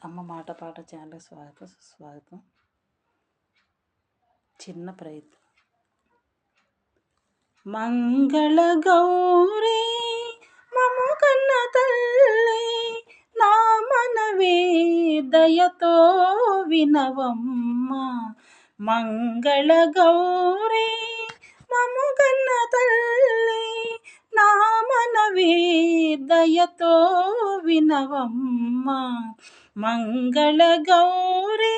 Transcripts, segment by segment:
అమ్మ మాట పాట ఛానల్కి స్వాగతం సుస్వాగతం. చిన్న ప్రయత్నం. మంగళ గౌరీ మము కన్న తల్లి నా మనవే దయతో వినవమ్మ. మంగళ గౌరీ మము కన్న తల్లి నా మనవే దయతో వినవమ్మ. మంగళ గౌరీ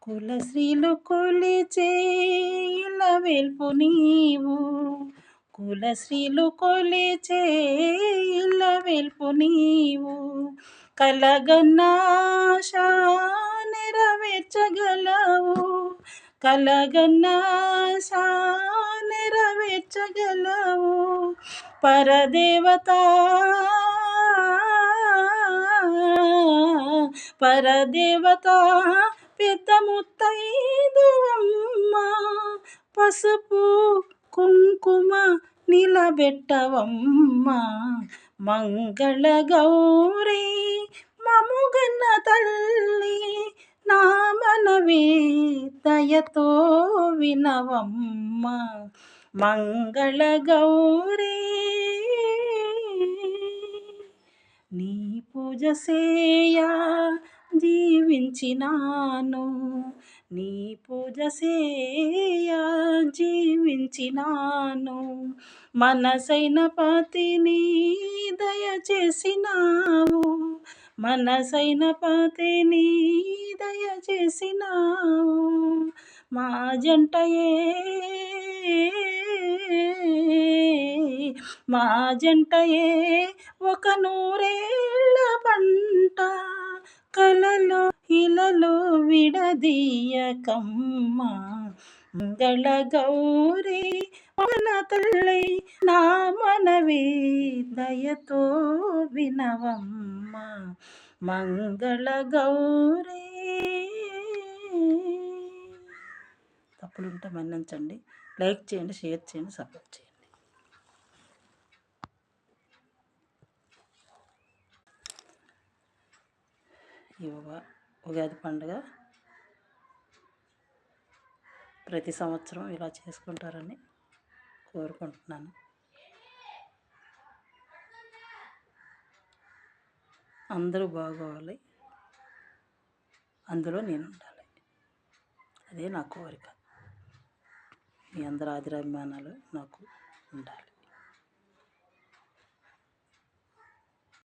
కులశ్రీలు కొలిచే ఇలవెల్పు నీవు, కులశ్రీలు కొలిచే ఇలవెల్పు నీవు. కలగన్నాశ నెరవేర్చగలవు, కలగన్నాశ నెరవేర్చగలవు. పరదేవత పరదేవత పెద్ద ముత్తైదువమ్మ. పసుపు కుంకుమ నిలబెట్టవమ్మ. మంగళ గౌరీ మముగన్న తల్లి నా మనవే దయతో వినవమ్మ. మంగళ గౌరీ నీ పూజ సేయా జీవించినాను, నీ పూజ సేయా జీవించినాను. మనసైన పతిని దయచేసినావు, మనసైన పతిని దయచేసినావు. మా జంటయే మా జంటయే ఒక నూరేళ్ళ పంట. కలలో ఇలలో విడదీయకమ్మ. మంగళ గౌరీ మన తల్లి నా మనవే దయతో వినవమ్మ. మంగళ గౌరీ. తప్పులుంటే మన్నించండి. లైక్ చేయండి, షేర్ చేయండి, సపోర్ట్ చేయండి. ఉగాది పండుగ ప్రతి సంవత్సరం ఇలా చేసుకుంటారని కోరుకుంటున్నాను. అందరూ బాగోవాలి, అందులో నేను ఉండాలి, అదే నా కోరిక. మీ అందరి ఆదరాభిమానాలు నాకు ఉండాలి.